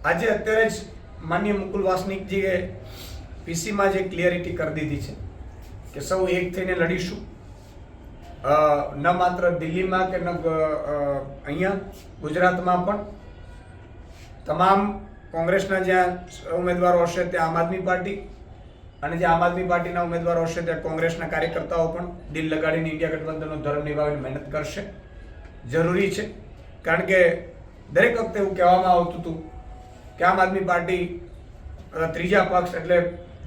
આજે અત્યારે જ માનનીય મુકુલ વાસનિકજીએ પીસીમાં જે ક્લિયરિટી કરી દીધી છે કે સૌ એક થઈને લડીશું, ન માત્ર દિલ્હીમાં કે ન અહીંયા ગુજરાતમાં પણ તમામ કોંગ્રેસના જ્યાં ઉમેદવારો હશે ત્યાં આમ આદમી પાર્ટી અને જે આમ આદમી પાર્ટીના ઉમેદવારો હશે ત્યાં કોંગ્રેસના કાર્યકર્તાઓ પણ દિલ લગાડીને ઇન્ડિયા ગઠબંધનનો ધર્મ નિભાવીને મહેનત કરશે. જરૂરી છે, કારણ કે દરેક વખતે એવું કહેવામાં આવતું હતું કે આમ આદમી પાર્ટી ત્રીજા પક્ષ એટલે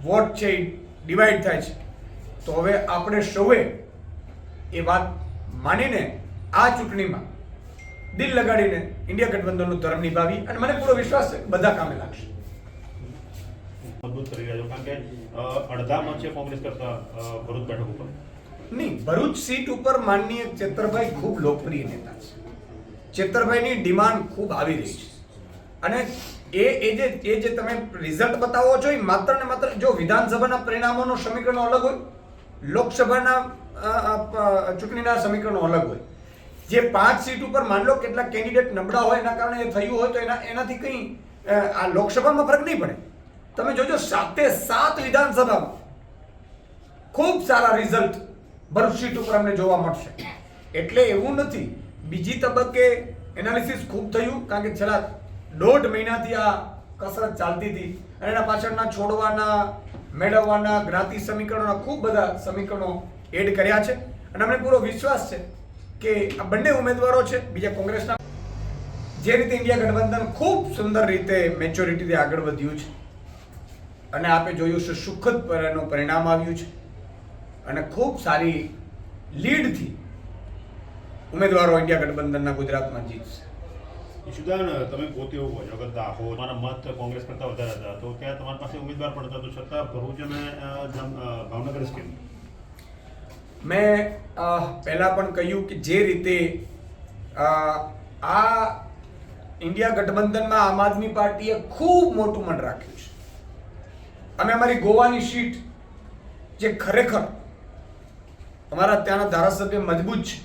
વોટ છે એ ડિવાઈડ થાય છે. તો હવે આપણે સૌએ એ વાત માનીને આ ચૂંટણીમાં દિલ લગાડીને ઇન્ડિયા ગઠબંધનનો ધર્મ નિભાવી અને મને પૂરો વિશ્વાસ છે બધા કામે લાગશે. મજબૂત કરી રહ્યા છો, કારણ કે અડધા મત છે કોંગ્રેસ કરતા ભરૂચ બેઠક ઉપર. નહીં, ભરૂચ સીટ ઉપર માનનીય ચેતરભાઈ ખૂબ લોકપ્રિય નેતા છે. ચેતરભાઈની ડિમાન્ડ ખૂબ આવી રહી છે અને એ જે તમે રિઝલ્ટ બતાવો છો એ માત્ર ને માત્ર જો વિધાનસભાના પરિણામોનો સમીકરણો અલગ હોય, લોકસભાના ચૂંટણીના સમીકરણો અલગ હોય. જે 5 સીટ ઉપર માન લો કેટલાક કેન્ડિડેટ નબળા હોય એના કારણે એ થયું હોય તો એનાથી કંઈ આ લોકસભામાં ફરક નહીં પડે. તમે જોજો 7 વિધાનસભામાં ખૂબ સારા રિઝલ્ટ ભરૂચ સીટ ઉપર અમને જોવા મળશે. એટલે એવું નથી, બીજી તબક્કે એનાલિસિસ ખૂબ થયું, કારણ કે છેલ્લા 1.5 મહિનાથી આ કસરત ચાલતી હતી અને એના પાછળના છોડવાના મેળવવાના જ્ઞાતિ સમીકરણોના ખૂબ બધા સમીકરણો એડ કર્યા છે અને અમને પૂરો વિશ્વાસ છે કે આ બંને ઉમેદવારો છે બીજા કોંગ્રેસના જે રીતે ઇન્ડિયા ગઠબંધન ખૂબ સુંદર રીતે મેચ્યોરિટીથી આગળ વધ્યું છે અને આપણે જોયું છે સુખદ પરિણામ આવ્યું છે અને ખૂબ સારી લીડથી ઉમેદવારો ઇન્ડિયા ગઠબંધનના ગુજરાતમાં જીતશે. ઈશુદાન, તમે પોતે એવું કહો છો કે દાહોદ તમારા મત કોંગ્રેસ કરતા વધારે હતા, તો ત્યાં તમારી પાસે ઉમેદવાર પણ હતા, તો છતાં ભરૂચ અને ભાવનગર જ કેમ? મેં પહેલાં પણ કહ્યું કે જે રીતે આ ઇન્ડિયા ગઠબંધનમાં આમ આદમી પાર્ટીએ ખૂબ મોટું મન રાખ્યું છે. અમે અમારી ગોવાની સીટ જે ખરેખર અમારા ત્યાંના ધારાસભ્ય મજબૂત છે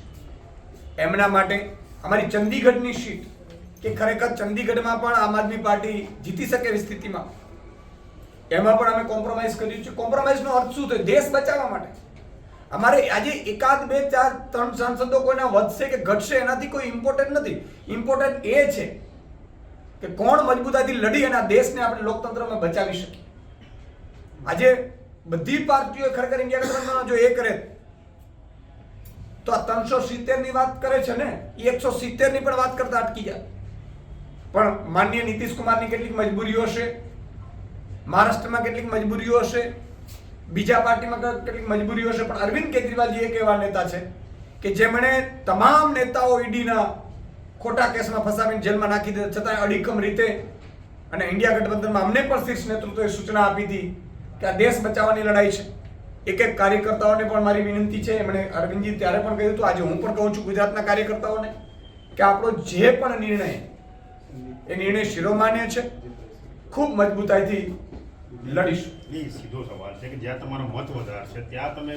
એમના માટે, અમારી ચંદીગઢની સીટ કે ખરેખર ચંદીગઢમાં પણ આમ આદમી પાર્ટી જીતી શકે એવી સ્થિતિમાં, એમાં પણ અમે કોમ્પ્રોમાઇઝ કર્યું છે. કોમ્પ્રોમાઇઝનો અર્થ શું થયો? દેશ બચાવવા માટે. અમારે આજે 1, 2, 4, 3 સાંસદો કોઈના વધશે કે ઘટશે એનાથી કોઈ ઇમ્પોર્ટન્ટ નથી. ઇમ્પોર્ટન્ટ એ છે કે કોણ મજબૂતાઈથી લડી અને આ દેશને આપણે લોકતંત્રમાં બચાવી શકીએ. આજે બધી પાર્ટીઓ ખરેખર ઇન્ડિયા ગઠબંધનમાં જો એ કરે તો આ 370 ની વાત કરે છે ને, એ 170 ની પણ વાત કરતા અટકી જાય. પણ માનનીય નીતિશ કુમારની કેટલીક મજબૂરીઓ હશે, મહારાષ્ટ્રમાં કેટલીક મજબૂરીઓ હશે, બીજા પાર્ટીમાં કેટલીક મજબૂરીઓ હશે, પણ અરવિંદ કેજરીવાલજી એક એવા નેતા છે કે જેમણે તમામ નેતાઓ ઈડીના ખોટા કેસમાં ફસાવીને જેલમાં નાખી દીધા, છતાં અડીખમ રીતે અને ઇન્ડિયા ગઠબંધનમાં અમને પણ શીર્ષ નેતૃત્વએ સૂચના આપી હતી કે આ દેશ બચાવવાની લડાઈ છે. એક કાર્યકર્તાઓને પણ મારી વિનંતી છે, એમણે અરવિંદજી ત્યારે પણ કહ્યું હતું, આજે હું પણ કહું છું ગુજરાતના કાર્યકર્તાઓને કે આપણો જે પણ નિર્ણય એ નિર્ણય શિરોમાન્ય છે, ખૂબ મજબૂતાઈથી લડીશું. સીધો સવાલ છે કે જ્યાં તમારો મત વધારે છે ત્યાં તમે